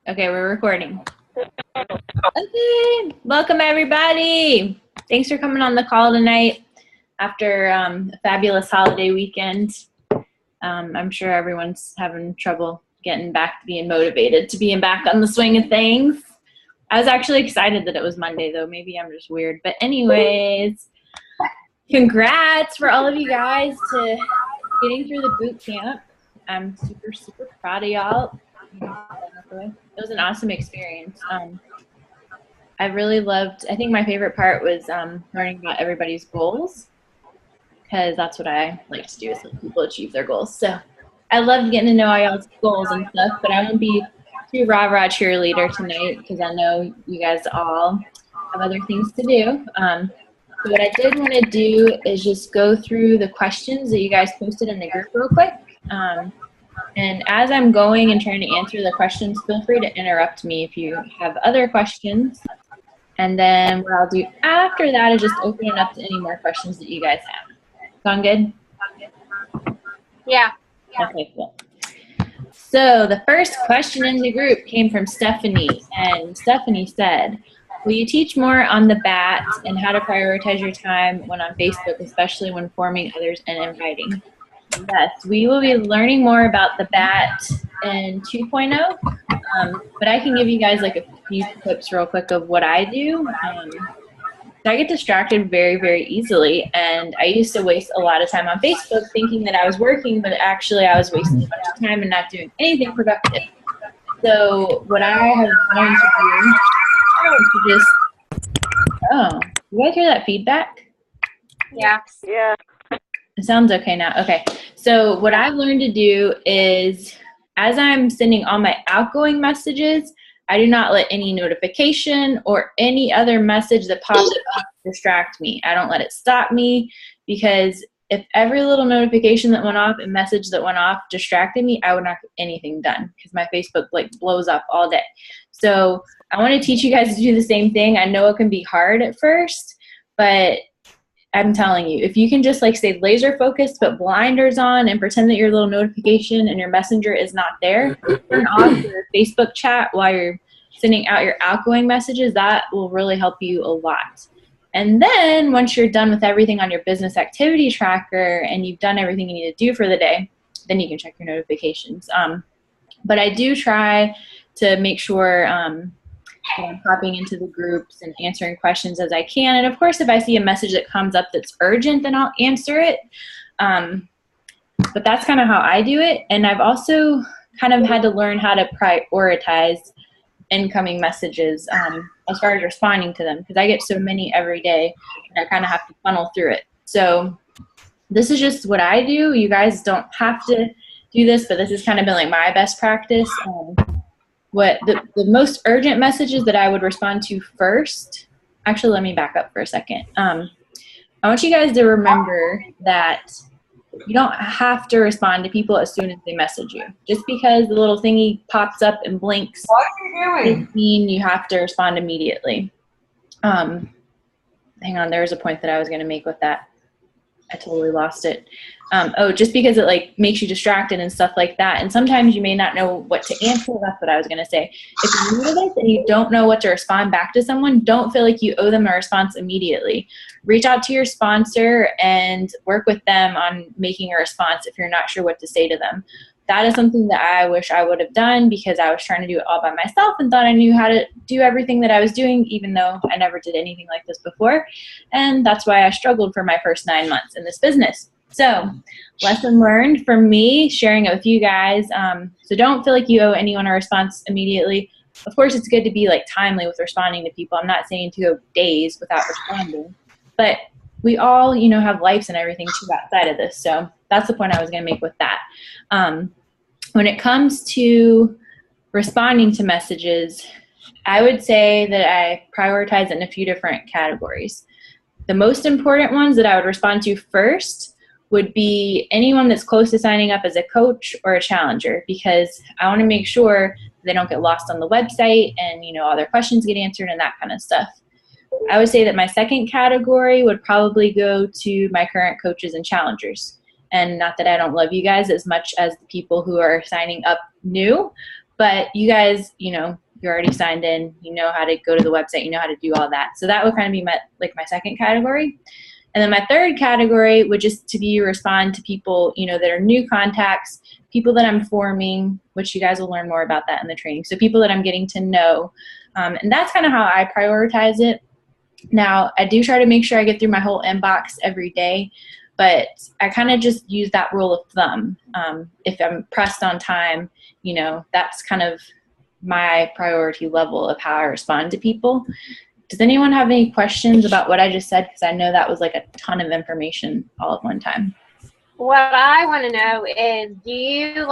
Okay, we're recording. Okay, welcome everybody. Thanks for coming on the call tonight after a fabulous holiday weekend. I'm sure everyone's having trouble getting back to being motivated to being back on the swing of things. I was actually excited that it was Monday though. Maybe I'm just weird. But anyways, congrats for all of you guys to getting through the boot camp. I'm super, super proud of y'all. It was an awesome experience. I really loved, I think my favorite part was learning about everybody's goals, because that's what I like to do, is help people achieve their goals. So I loved getting to know all y'all's goals and stuff, but I won't be too rah-rah cheerleader tonight because I know you guys all have other things to do. So what I did want to do is just go through the questions that you guys posted in the group real quick. And as I'm going and trying to answer the questions, feel free to interrupt me if you have other questions. And then what I'll do after that is just open it up to any more questions that you guys have. Sound good? Yeah. Okay, cool. So the first question in the group came from Stephanie, and Stephanie said, will you teach more on the BAT and how to prioritize your time when on Facebook, especially when forming others and inviting? Yes, we will be learning more about the BAT in 2.0, but I can give you guys like a few tips real quick of what I do. So I get distracted very, very easily, and I used to waste a lot of time on Facebook thinking that I was working, but actually I was wasting a bunch of time and not doing anything productive. So what I have learned to do is you guys hear that feedback? Yeah. Yeah. It sounds okay now. Okay. So what I've learned to do is, as I'm sending all my outgoing messages, I do not let any notification or any other message that pops up distract me. I don't let it stop me, because if every little notification that went off and message that went off distracted me, I would not get anything done, because my Facebook like blows up all day. So I want to teach you guys to do the same thing. I know it can be hard at first, but I'm telling you, if you can just like stay laser focused, put blinders on and pretend that your little notification and your messenger is not there, turn off your Facebook chat while you're sending out your outgoing messages, that will really help you a lot. And then once you're done with everything on your business activity tracker and you've done everything you need to do for the day, then you can check your notifications. But I do try to make sure I'm popping into the groups and answering questions as I can. And of course, if I see a message that comes up that's urgent, then I'll answer it. But that's kind of how I do it. And I've also kind of had to learn how to prioritize incoming messages as far as responding to them, because I get so many every day and I kind of have to funnel through it. So this is just what I do. You guys don't have to do this, but this has kind of been like my best practice. What the most urgent messages that I would respond to first, actually, let me back up for a second. I want you guys to remember that you don't have to respond to people as soon as they message you. Just because the little thingy pops up and blinks doesn't mean you have to respond immediately. Hang on, there was a point that I was going to make with that. I totally lost it. Just because it like makes you distracted and stuff like that. And sometimes you may not know what to answer. That's what I was going to say. If you're new to this and you don't know what to respond back to someone, don't feel like you owe them a response immediately. Reach out to your sponsor and work with them on making a response if you're not sure what to say to them. That is something that I wish I would have done, because I was trying to do it all by myself and thought I knew how to do everything that I was doing, even though I never did anything like this before. And that's why I struggled for my first 9 months in this business. So lesson learned from me, sharing it with you guys. So don't feel like you owe anyone a response immediately. Of course, it's good to be like timely with responding to people. I'm not saying to go days without responding, but we all, have lives and everything too outside of this. So that's the point I was going to make with that. When it comes to responding to messages, I would say that I prioritize it in a few different categories. The most important ones that I would respond to first would be anyone that's close to signing up as a coach or a challenger, because I want to make sure they don't get lost on the website and, all their questions get answered and that kind of stuff. I would say that my second category would probably go to my current coaches and challengers. And not that I don't love you guys as much as the people who are signing up new, but but you guys, you're already signed in, you know how to go to the website, you know how to do all that. So that would kind of be my second category. And then my third category would just to be respond to people, that are new contacts, people that I'm forming, which you guys will learn more about that in the training. So people that I'm getting to know. And that's kind of how I prioritize it. Now, I do try to make sure I get through my whole inbox every day, but I kind of just use that rule of thumb. If I'm pressed on time, that's kind of my priority level of how I respond to people. Does anyone have any questions about what I just said? Because I know that was like a ton of information all at one time. What I want to know is, do you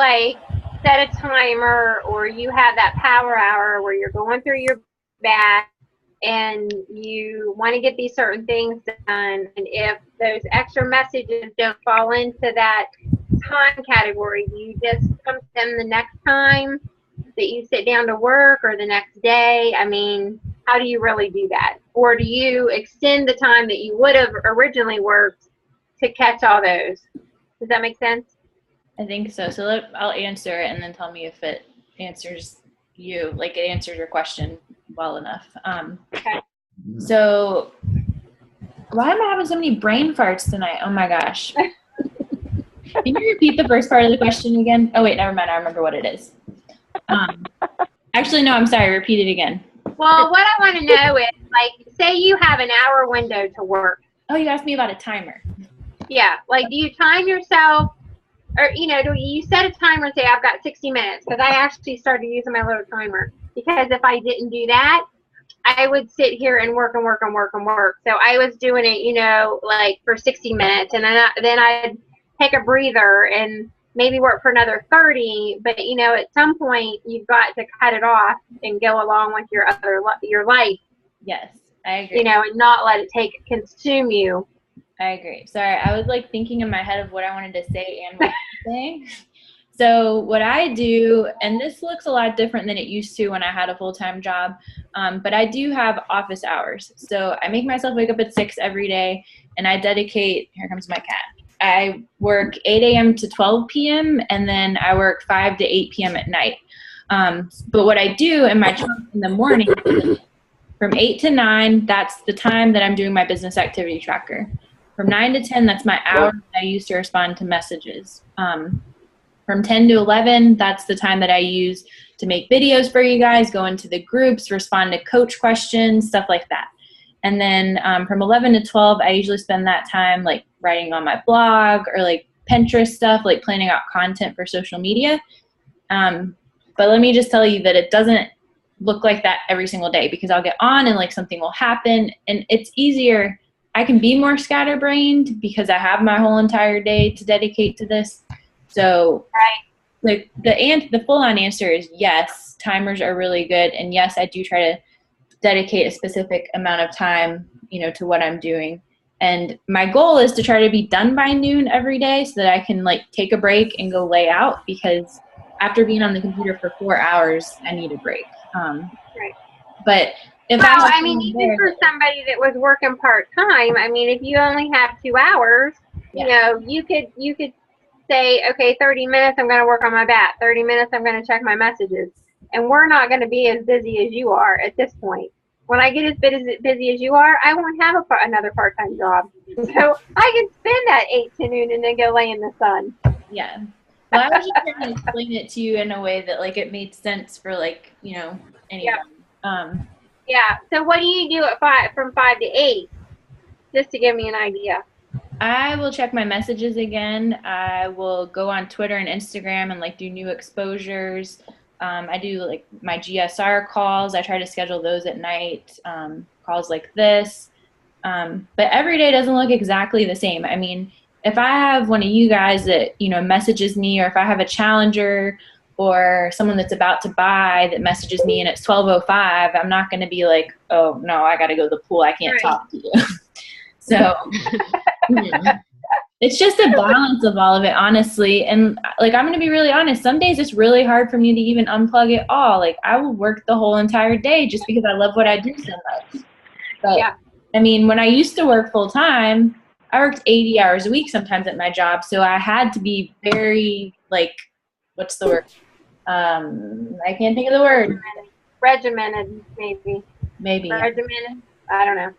set a timer, or you have that power hour where you're going through your bag and you want to get these certain things done, and if those extra messages don't fall into that time category, do you just come to them the next time that you sit down to work, or the next day? I mean, how do you really do that? Or do you extend the time that you would have originally worked to catch all those? Does that make sense? I think so. So I'll answer it and then tell me if it answers you, like it answers your question well enough. Okay. So why am I having so many brain farts tonight? Oh my gosh. Can you repeat the first part of the question again? Oh wait, never mind. I remember what it is. Actually, no, I'm sorry. Repeat it again. Well, what I want to know is, say you have an hour window to work. Oh, you asked me about a timer. Yeah. Do you time yourself, or, do you set a timer and say, I've got 60 minutes? Because I actually started using my little timer, because if I didn't do that, I would sit here and work and work and work and work. So I was doing it, for 60 minutes, and then I'd take a breather and maybe work for another 30. But at some point you've got to cut it off and go along with your life. Yes, I agree. And not let it consume you. I agree. Sorry, I was thinking in my head of what I wanted to say and what I'm saying. So what I do, and this looks a lot different than it used to when I had a full-time job, but I do have office hours. So I make myself wake up at 6 every day, and I dedicate, here comes my cat. I work 8 a.m. to 12 p.m., and then I work 5 to 8 p.m. at night. But what I do in my job in the morning, from 8 to 9, that's the time that I'm doing my business activity tracker. From 9 to 10, that's my hour that I use to respond to messages. From 10 to 11, that's the time that I use to make videos for you guys, go into the groups, respond to coach questions, stuff like that. And then from 11 to 12, I usually spend that time writing on my blog or Pinterest stuff, planning out content for social media. But let me just tell you that it doesn't look like that every single day, because I'll get on and something will happen, and it's easier. I can be more scatterbrained because I have my whole entire day to dedicate to this. So the full-on answer is yes, timers are really good, and yes, I do try to dedicate a specific amount of time, to what I'm doing. And my goal is to try to be done by noon every day so that I can take a break and go lay out, because after being on the computer for 4 hours, I need a break. Right. But if even for somebody that was working part-time, if you only have 2 hours, you could say, okay, 30 minutes I'm going to work on my bat, 30 minutes I'm going to check my messages. And we're not going to be as busy as you are at this point. When I get as busy as you are, I won't have another part-time job. So I can spend that 8 to noon and then go lay in the sun. Yeah. Well, I was just trying to explain it to you in a way that it made sense for anyone. Yeah. Yeah. So what do you do from 5 to 8? Just to give me an idea. I will check my messages again. I will go on Twitter and Instagram and do new exposures. I do my GSR calls. I try to schedule those at night, calls like this. But every day doesn't look exactly the same. If I have one of you guys that, messages me, or if I have a challenger or someone that's about to buy that messages me and it's 12:05, I'm not going to be oh no, I got to go to the pool. I can't talk to you. So it's just a balance of all of it, honestly. And I'm going to be really honest. Some days it's really hard for me to even unplug it all. I will work the whole entire day just because I love what I do so much. But yeah. When I used to work full time, I worked 80 hours a week sometimes at my job. So I had to be very what's the word? I can't think of the word. Regimented, maybe. Maybe. Regimented? I don't know.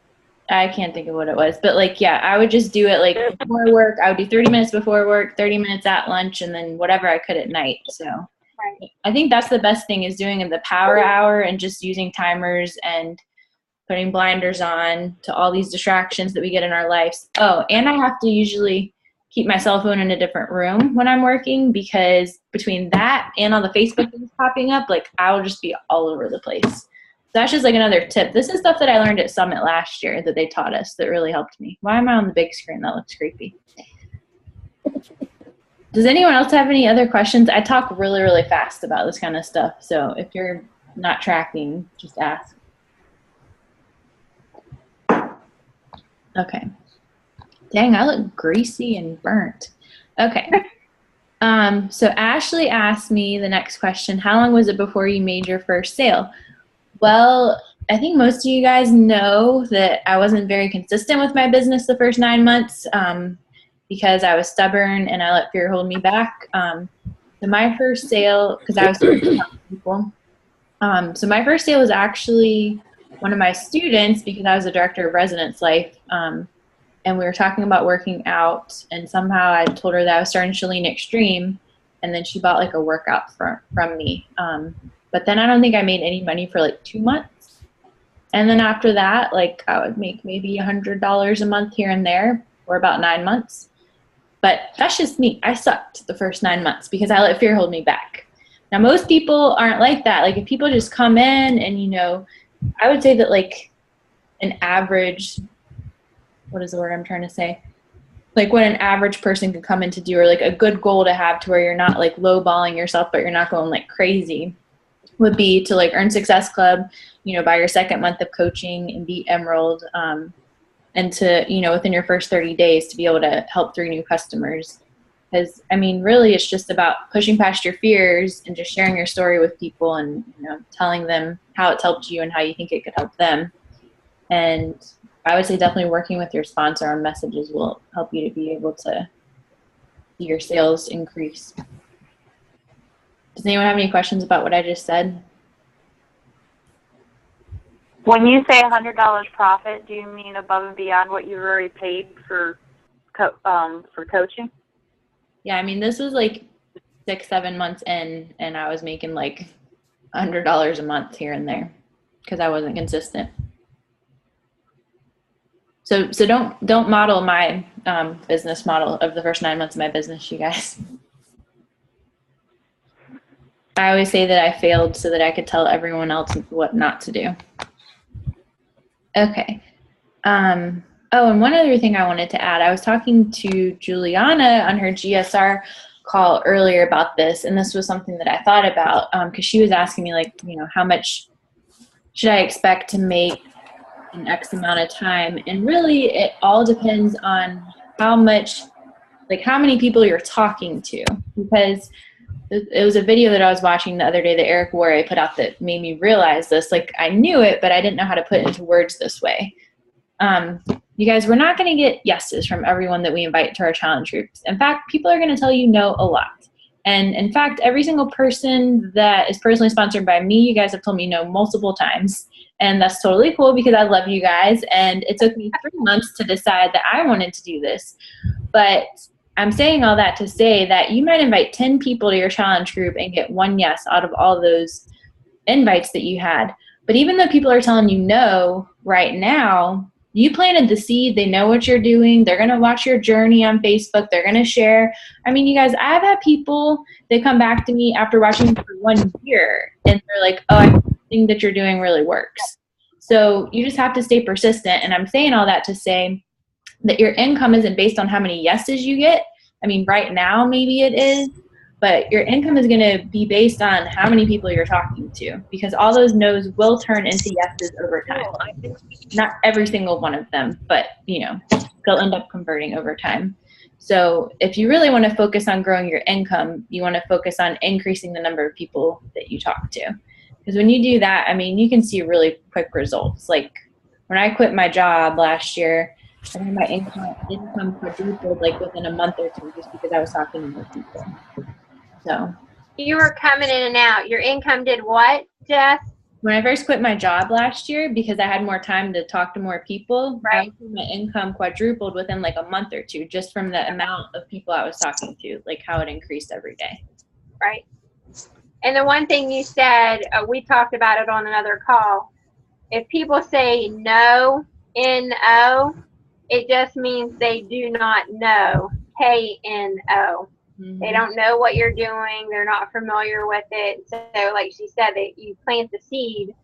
I can't think of what it was, but like, yeah, I would just do it like before work. I would do 30 minutes before work, 30 minutes at lunch, and then whatever I could at night. So Right. I think that's the best thing, is doing the power hour and just using timers and putting blinders on to all these distractions that we get in our lives. Oh, and I have to usually keep my cell phone in a different room when I'm working, because between that and all the Facebook things popping up, like I will just be all over the place. So that's just like another tip. This is stuff that I learned at Summit last year that they taught us that really helped me. Why am I on the big screen? That looks creepy. Does anyone else have any other questions? I talk really, really fast about this kind of stuff. So if you're not tracking, just ask. Okay. Dang, I look greasy and burnt. Okay. So Ashley asked me the next question, how long was it before you made your first sale? Well, I think most of you guys know that I wasn't very consistent with my business the first 9 months because I was stubborn and I let fear hold me back. So my first sale, because I was people. So my first sale was actually one of my students, because I was a director of residence life. And we were talking about working out, and somehow I told her that I was starting Chalene Extreme, and then she bought like a workout from me. But then I don't think I made any money for like 2 months. And then after that, like I would make maybe $100 a month here and there for about 9 months. But that's just me. I sucked the first 9 months because I let fear hold me back. Now, most people aren't like that. Like if people just come in and, you know, I would say that like an average, what is the word I'm trying to say? Like what an average person could come in to do, or like a good goal to have to where you're not like lowballing yourself, but you're not going like crazy, would be to like earn Success Club, you know, by your second month of coaching and beat Emerald, and to, you know, within your first 30 days to be able to help 3 new customers. Because, I mean, really it's just about pushing past your fears and just sharing your story with people and, you know, telling them how it's helped you and how you think it could help them. And I would say definitely working with your sponsor on messages will help you to be able to see your sales increase. Does anyone have any questions about what I just said? When you say $100 profit, do you mean above and beyond what you've already paid for coaching? Yeah, I mean, this was like 6-7 months in, and I was making like $100 a month here and there because I wasn't consistent. So don't model my business model of the first 9 months of my business, you guys. I always say that I failed so that I could tell everyone else what not to do. Okay. Oh, and one other thing I wanted to add, I was talking to Juliana on her GSR call earlier about this, and this was something that I thought about because she was asking me, like, you know, how much should I expect to make in X amount of time? And really, it all depends on how much, like how many people you're talking to, because it was a video that I was watching the other day that Eric Warre put out that made me realize this. Like I knew it, but I didn't know how to put it into words this way. You guys, we're not going to get yeses from everyone that we invite to our challenge groups. In fact, people are going to tell you no a lot. And in fact, every single person that is personally sponsored by me, you guys have told me no multiple times. And that's totally cool because I love you guys. And it took me 3 months to decide that I wanted to do this. But I'm saying all that to say that you might invite 10 people to your challenge group and get 1 yes out of all those invites that you had. But even though people are telling you no right now, you planted the seed. They know what you're doing. They're going to watch your journey on Facebook. They're going to share. I mean, you guys, I've had people, they come back to me after watching for 1 year and they're like, oh, I think that you're doing really works. So you just have to stay persistent. And I'm saying all that to say that your income isn't based on how many yeses you get. I mean, right now maybe it is, but your income is going to be based on how many people you're talking to, because all those no's will turn into yeses over time. Not every single one of them, but you know, they'll end up converting over time. So if you really want to focus on growing your income, you want to focus on increasing the number of people that you talk to. Because when you do that, I mean, you can see really quick results. Like when I quit my job last year, I think my income quadrupled like within a month or two just because I was talking to more people. So You were coming in and out. Your income did what, Jess? When I first quit my job last year, because I had more time to talk to more people, Right. my income quadrupled within like a month or two, just from the amount of people I was talking to, like how it increased every day. Right. And the one thing you said, we talked about it on another call. If people say no, N-O, it just means they do not know, K-N-O. Mm-hmm. They don't know what you're doing. They're not familiar with it. So like she said, that you plant the seed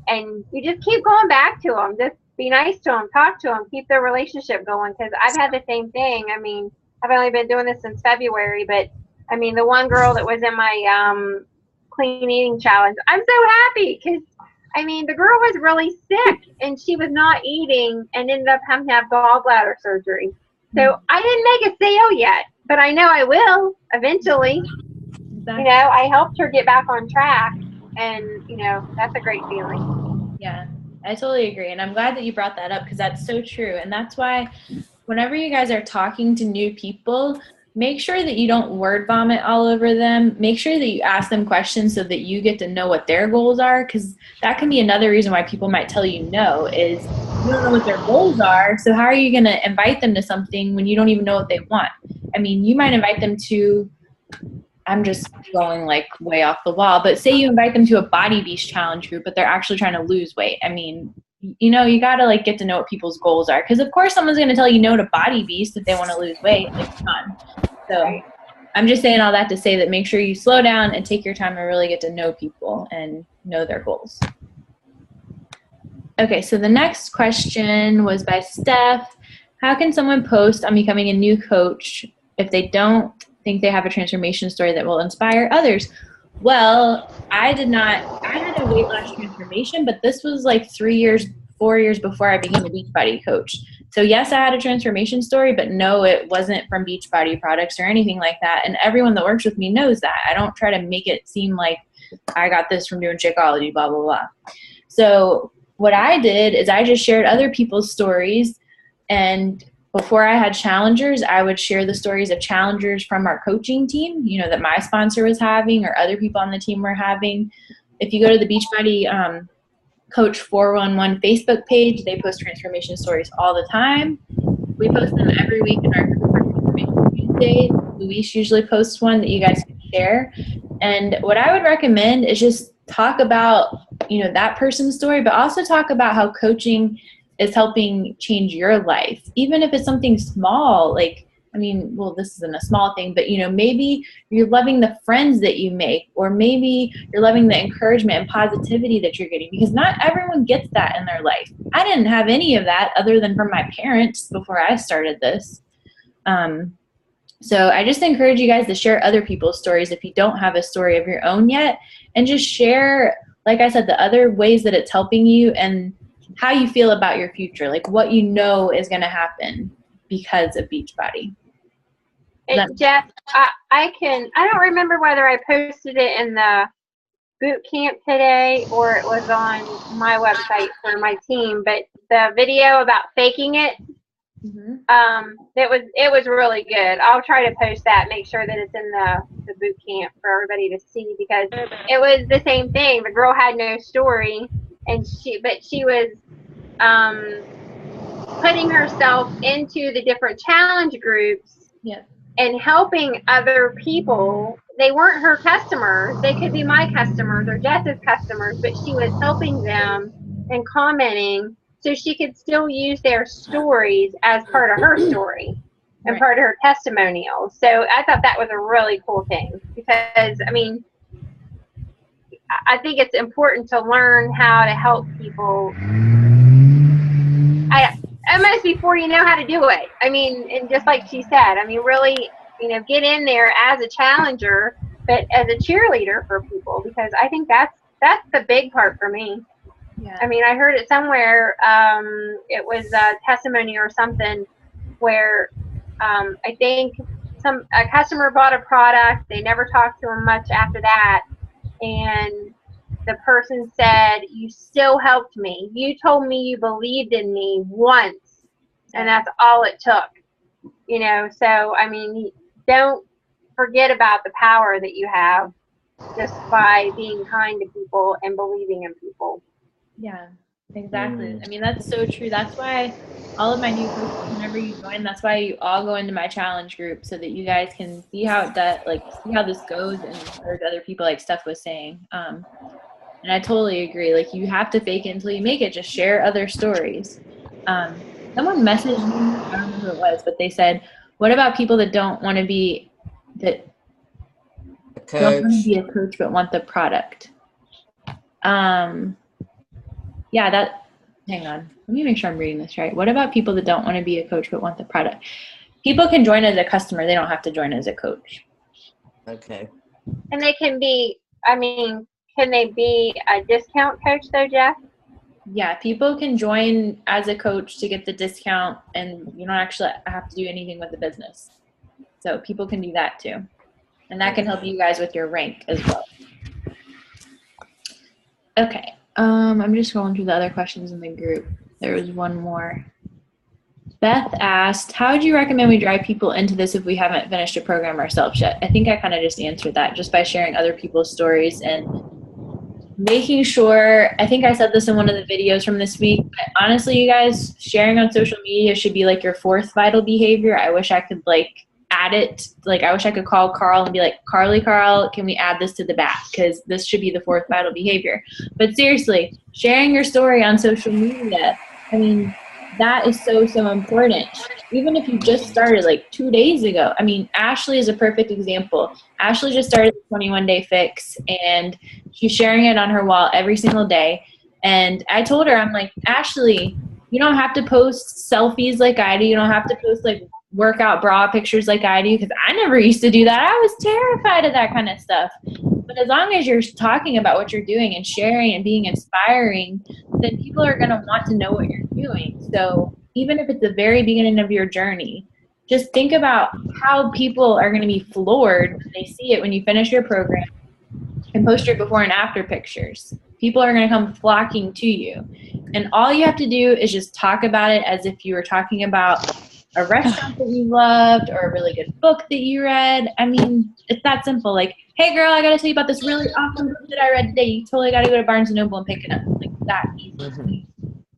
and you just keep going back to them. Just be nice to them, talk to them, keep their relationship going. Because I've had the same thing. I mean, I've only been doing this since February, but I mean, the one girl that was in my clean eating challenge, I'm so happy because I mean, the girl was really sick and she was not eating and ended up having to have gallbladder surgery. So I didn't make a sale yet, but I know I will eventually. Exactly. You know, I helped her get back on track, and you know, that's a great feeling. Yeah, I totally agree. And I'm glad that you brought that up because that's so true. And that's why whenever you guys are talking to new people, make sure that you don't word vomit all over them. Make sure that you ask them questions so that you get to know what their goals are, because that can be another reason why people might tell you no is you don't know what their goals are. So how are you going to invite them to something when you don't even know what they want? I mean, you might invite them to, I'm just going like way off the wall, but say you invite them to a Body Beast challenge group, but they're actually trying to lose weight. I mean, you know, you got to like get to know what people's goals are. Because of course someone's going to tell you no to Body Beast if they want to lose weight. Like, come on. So I'm just saying all that to say that make sure you slow down and take your time to really get to know people and know their goals. Okay, so the next question was by Steph. How can someone post on becoming a new coach if they don't think they have a transformation story that will inspire others? Well, I had a weight loss transformation, but this was like 4 years before I became a Beachbody coach. So yes, I had a transformation story, but no, it wasn't from Beachbody products or anything like that. And everyone that works with me knows that. I don't try to make it seem like I got this from doing Shakeology, blah, blah, blah. So what I did is I just shared other people's stories, and before I had challengers, I would share the stories of challengers from our coaching team, you know, that my sponsor was having or other people on the team were having. If you go to the Beachbody Coach 411 Facebook page, they post transformation stories all the time. We post them every week in our Transformation Tuesdays. Luis usually posts one that you guys can share. And what I would recommend is just talk about, you know, that person's story, but also talk about how coaching is helping change your life. Even if it's something small, like, I mean, well, this isn't a small thing, but, you know, maybe you're loving the friends that you make, or maybe you're loving the encouragement and positivity that you're getting, because not everyone gets that in their life. I didn't have any of that other than from my parents before I started this. So I just encourage you guys to share other people's stories if you don't have a story of your own yet, and just share, like I said, the other ways that it's helping you and how you feel about your future, like what you know is going to happen because of Beachbody. Jeff, I don't remember whether I posted it in the boot camp today or it was on my website for my team, but the video about faking it, it was really good. I'll try to post that, make sure that it's in the boot camp for everybody to see, because it was the same thing. The girl had no story, and she was putting herself into the different challenge groups and helping other people. They weren't her customers. They could be my customers or Jess's customers, but she was helping them and commenting so she could still use their stories as part of her story and part of her testimonial. So I thought that was a really cool thing, because, I mean, I think it's important to learn how to help people almost before you know how to do it. I mean, and just like she said, I mean, really, you know, get in there as a challenger, but as a cheerleader for people, because I think that's the big part for me. Yeah. I mean, I heard it somewhere, it was a testimony or something where I think a customer bought a product, they never talked to them much after that, and the person said, "You still helped me. You told me you believed in me once, and that's all it took." You know, so, I mean, don't forget about the power that you have just by being kind to people and believing in people. Yeah, exactly. I mean, that's so true. That's why all of my new coaches, whenever you join, that's why you all go into my challenge group so that you guys can see how it does, like see how this goes and encourage other people, like Steph was saying. And I totally agree. Like, you have to fake it until you make it. Just share other stories. Someone messaged me, I don't know who it was, but they said, what about people that don't want to be a coach but want the product? Yeah, hang on. Let me make sure I'm reading this right. What about people that don't want to be a coach but want the product? People can join as a customer. They don't have to join as a coach. Okay. And they can be, can they be a discount coach though, Jeff? Yeah, people can join as a coach to get the discount, and you don't actually have to do anything with the business. So people can do that too. And that can help you guys with your rank as well. Okay. I'm just scrolling through the other questions in the group. There was one more. Beth asked, how would you recommend we drive people into this if we haven't finished a program ourselves yet? I think I kind of just answered that just by sharing other people's stories and making sure, I think I said this in one of the videos from this week, but honestly, you guys, sharing on social media should be like your fourth vital behavior. I wish I could add it. I wish I could call Carl and be like, Carl, can we add this to the back? Because this should be the fourth vital behavior. But seriously, sharing your story on social media, I mean, that is so, so important. Even if you just started 2 days ago. I mean, Ashley is a perfect example. Ashley just started the 21-day fix, and she's sharing it on her wall every single day. And I told her, I'm like, Ashley, you don't have to post selfies like I do. You don't have to post workout bra pictures like I do, because I never used to do that. I was terrified of that kind of stuff. But as long as you're talking about what you're doing and sharing and being inspiring, then people are going to want to know what you're doing. So even if it's the very beginning of your journey, just think about how people are going to be floored when they see it when you finish your program and post your before and after pictures. People are going to come flocking to you. And all you have to do is just talk about it as if you were talking about a restaurant that you loved or a really good book that you read. I mean, it's that simple. Hey girl, I got to tell you about this really awesome book that I read today. You totally got to go to Barnes & Noble and pick it up. That easy.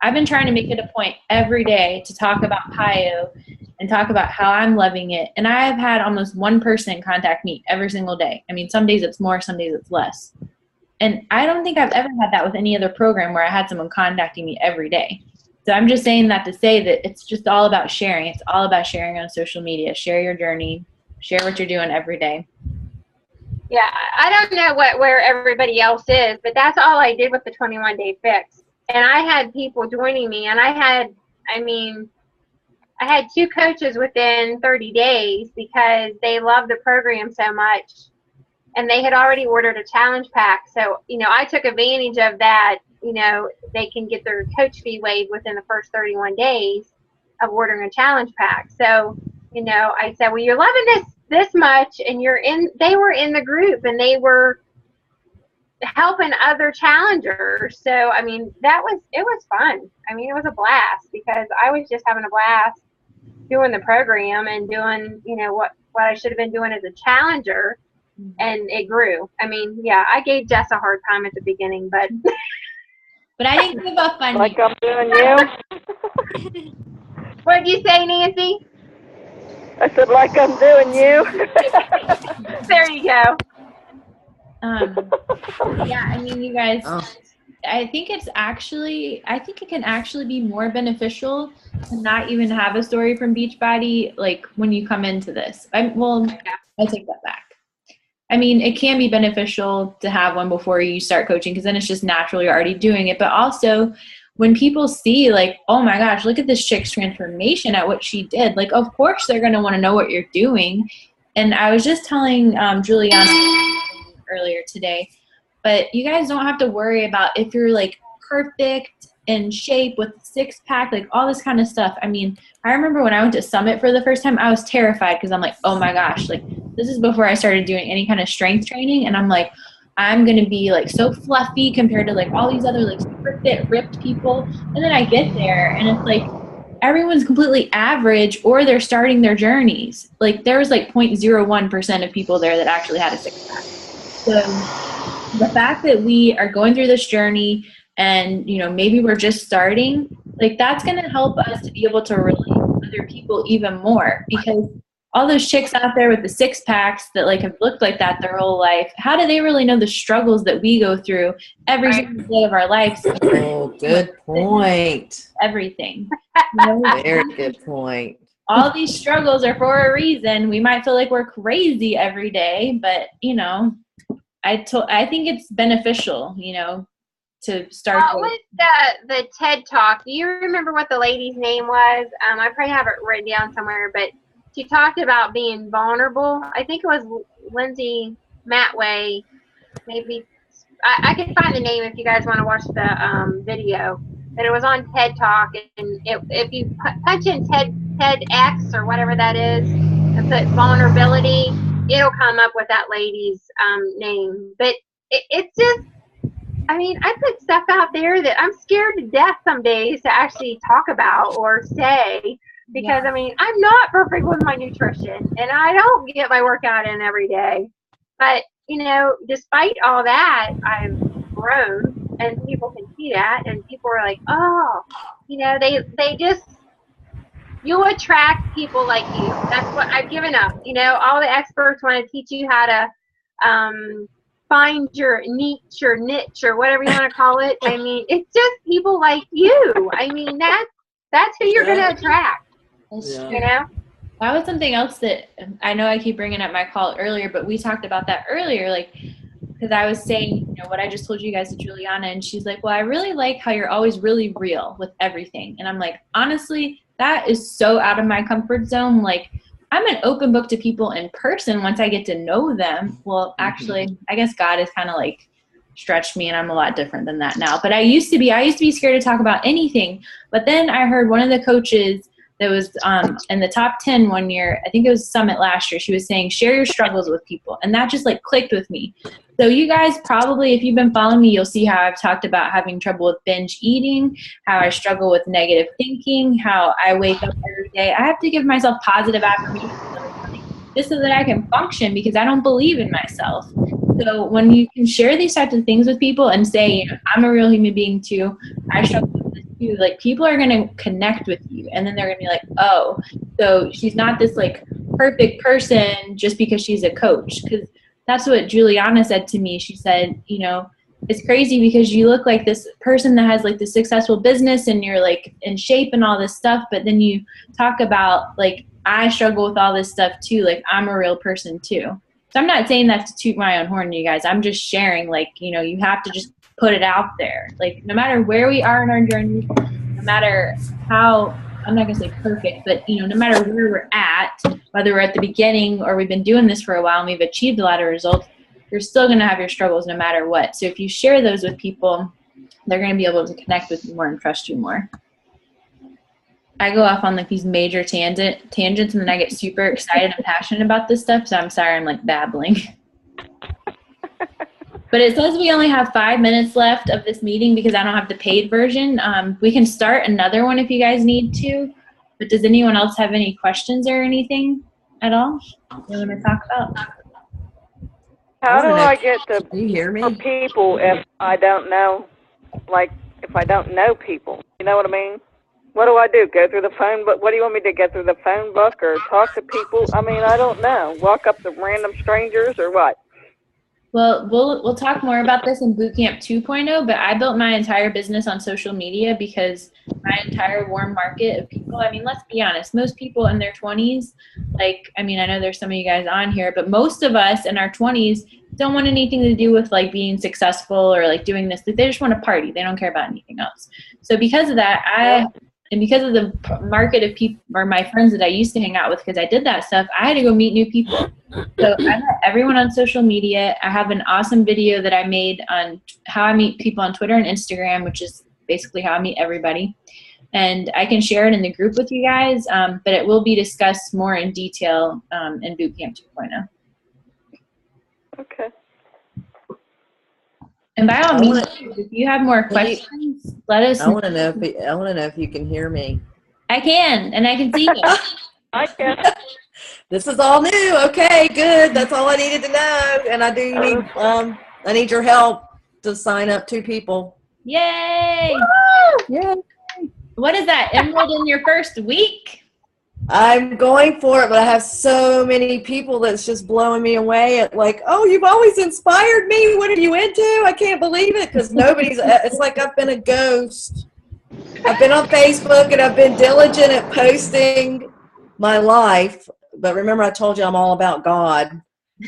I've been trying to make it a point every day to talk about PIO and talk about how I'm loving it. And I've had almost one person contact me every single day. I mean, some days it's more, some days it's less. And I don't think I've ever had that with any other program where I had someone contacting me every day. So I'm just saying that to say that it's just all about sharing. It's all about sharing on social media. Share your journey. Share what you're doing every day. Yeah, I don't know where everybody else is, but that's all I did with the 21-day fix. And I had people joining me, and I had 2 coaches within 30 days because they loved the program so much, and they had already ordered a challenge pack. So, I took advantage of that. They can get their coach fee waived within the first 31 days of ordering a challenge pack. So, I said, well, you're loving this much, and they were in the group, and they were helping other challengers. So, I mean, it was fun. I mean, it was a blast because I was just having a blast doing the program and doing, what I should have been doing as a challenger, and it grew. I mean, yeah, I gave Jess a hard time at the beginning, but but I didn't give up on Like you. I'm doing you. What did you say, Nancy? I said, like I'm doing you. There you go. Yeah, I mean, you guys, I think it can actually be more beneficial to not even have a story from Beachbody, when you come into this. I take that back. I mean, it can be beneficial to have one before you start coaching, because then it's just natural, you're already doing it. But also, when people see, oh my gosh, look at this chick's transformation at what she did, of course they're going to want to know what you're doing. And I was just telling Juliana earlier today, but you guys don't have to worry about if you're perfect in shape with a 6-pack, all this kind of stuff. I mean, I remember when I went to Summit for the first time, I was terrified because I'm oh my gosh, this is before I started doing any kind of strength training, and I'm I'm going to be so fluffy compared to all these other super fit, ripped people. And then I get there and it's everyone's completely average, or they're starting their journeys. There was 0.01% of people there that actually had a 6-pack. So the fact that we are going through this journey and, you know, maybe we're just starting, like that's going to help us to be able to relate to other people even more, because all those chicks out there with the six packs that like have looked like that their whole life, how do they really know the struggles that we go through every single day of our lives? Oh, good point. Everything. You know? Very good point. All these struggles are for a reason. We might feel like we're crazy every day, but you know, I think it's beneficial, you know, to start. What was the TED Talk? Do you remember what the lady's name was? I probably have it written down somewhere, but she talked about being vulnerable. I think it was Lindsay Matway. Maybe I can find the name if you guys want to watch the video. But it was on TED Talk, and if you punch in TEDx or whatever that is and put vulnerability, it'll come up with that lady's name. But it's just, I mean, I put stuff out there that I'm scared to death some days to actually talk about or say, because I mean, I'm not perfect with my nutrition and I don't get my workout in every day. But, you know, despite all that, I've grown, and people can see that, and people are like, oh, you know, they just, you'll attract people like you. That's what I've given up. You know, all the experts want to teach you how to find your niche or whatever you want to call it. I mean, it's just people like you. I mean, that's who you're going to attract. You know? That was something else that I know I keep bringing up my call earlier, but we talked about that earlier, like, because I was saying, you know, what I just told you guys to Juliana, and she's like, well, I really like how you're always really real with everything. And I'm like, honestly, that is so out of my comfort zone. Like, I'm an open book to people in person once I get to know them. Well, actually, I guess God has kind of like stretched me, and I'm a lot different than that now. But I used to be scared to talk about anything. But then I heard one of the coaches that was in the top 10 one year, I think it was Summit last year, she was saying, share your struggles with people. And that just like clicked with me. So you guys probably, if you've been following me, you'll see how I've talked about having trouble with binge eating, how I struggle with negative thinking, how I wake up every day. I have to give myself positive affirmations just so that I can function, because I don't believe in myself. So when you can share these types of things with people and say, you know, I'm a real human being too, I struggle with this too, like people are going to connect with you, and then they're going to be like, oh, so she's not this like perfect person just because she's a coach. Because that's what Juliana said to me. She said, you know, it's crazy because you look like this person that has like this successful business and you're like in shape and all this stuff, but then you talk about like, I struggle with all this stuff too. Like I'm a real person too. So I'm not saying that to toot my own horn, you guys. I'm just sharing, like, you know, you have to just put it out there. Like no matter where we are in our journey, no matter how, I'm not going to say perfect, but, you know, no matter where we're at, whether we're at the beginning or we've been doing this for a while and we've achieved a lot of results, you're still going to have your struggles no matter what. So if you share those with people, they're going to be able to connect with you more and trust you more. I go off on like these major tangents and then I get super excited and passionate about this stuff. So I'm sorry, I'm like babbling. But it says we only have 5 minutes left of this meeting because I don't have the paid version. We can start another one if you guys need to. But does anyone else have any questions or anything at all you want to talk about? How do I get Do you hear me? for people if I don't know, like if I don't know people? You know what I mean? What do I do? Go through the phone book? What do you want me to get through the phone book or talk to people? I mean, I don't know. Walk up to random strangers or what? Well, we'll talk more about this in Bootcamp 2.0, but I built my entire business on social media because my entire warm market of people, I mean, let's be honest, most people in their 20s, like, I mean, I know there's some of you guys on here, but most of us in our 20s don't want anything to do with like being successful or like doing this. They just want to party. They don't care about anything else. So because of that, and because of the market of people or my friends that I used to hang out with, because I did that stuff, I had to go meet new people. So I met everyone on social media. I have an awesome video that I made on how I meet people on Twitter and Instagram, which is basically how I meet everybody. And I can share it in the group with you guys, but it will be discussed more in detail in Bootcamp 2.0. Okay. And by all means, if you have more questions, let us know. I want to know if you can hear me. I can, and I can see you. I can. This is all new. Okay, good. That's all I needed to know. And I do need I need your help to sign up 2 people. Yay! Yeah. What is that? Enrolled in your first week? I'm going for it, but I have so many people that's just blowing me away at like, oh, you've always inspired me. What are you into? I can't believe it because nobody's, it's like I've been a ghost. I've been on Facebook and I've been diligent at posting my life. But remember, I told you I'm all about God.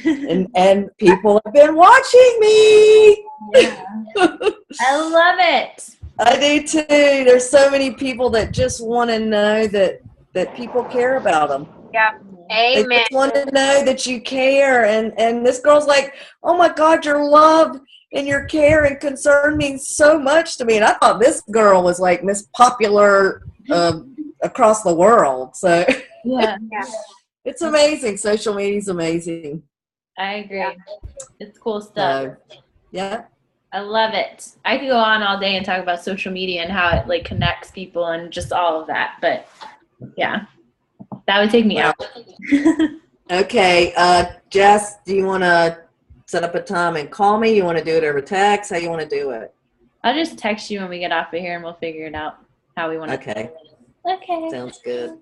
And people have been watching me. Yeah. I love it. I do too. There's so many people that just want to know that people care about them. Yeah. They Amen. just want to know that you care. And this girl's like, oh my God, your love and your care and concern means so much to me. And I thought this girl was like Miss Popular across the world. So Yeah. it's amazing. Social media is amazing. I agree. Yeah. It's cool stuff. So, yeah. I love it. I could go on all day and talk about social media and how it like connects people and just all of that. But yeah, that would take me out. Okay. Jess, do you want to set up a time and call me? You want to do it over text? How you want to do it? I'll just text you when we get off of here and we'll figure it out how we want to. Okay. Okay. Sounds good.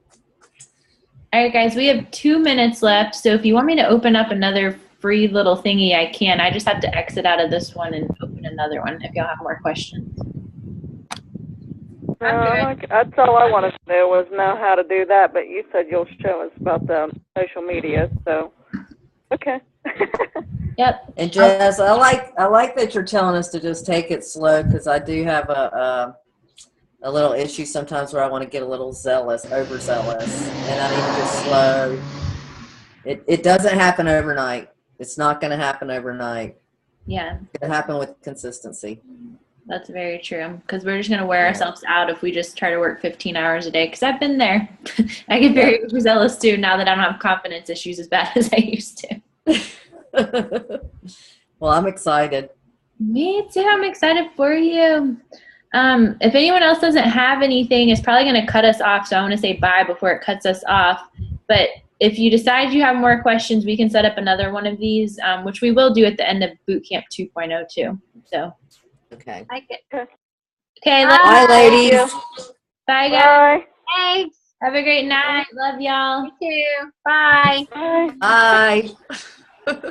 All right, guys, we have 2 minutes left. So if you want me to open up another free little thingy, I can. I just have to exit out of this one and open another one if y'all have more questions. That's all I wanted to do was know how to do that, but you said you'll show us about the social media, so okay. Yep. And Jess, I like that you're telling us to just take it slow because I do have a little issue sometimes where I want to get a little overzealous, and I need to just slow. It doesn't happen overnight. It's not going to happen overnight. Yeah. It's going to happen with consistency. That's very true because we're just going to wear ourselves out if we just try to work 15 hours a day because I've been there. I get very overzealous too now that I don't have confidence issues as bad as I used to. Well, I'm excited. Me too. I'm excited for you. If anyone else doesn't have anything, it's probably going to cut us off. So I want to say bye before it cuts us off. But if you decide you have more questions, we can set up another one of these, which we will do at the end of Bootcamp 2.0 too. So. Okay. Like it. Okay. Bye, ladies. Bye, guys. Bye. Thanks. Have a great night. Love y'all. You too. Bye. Bye. Bye.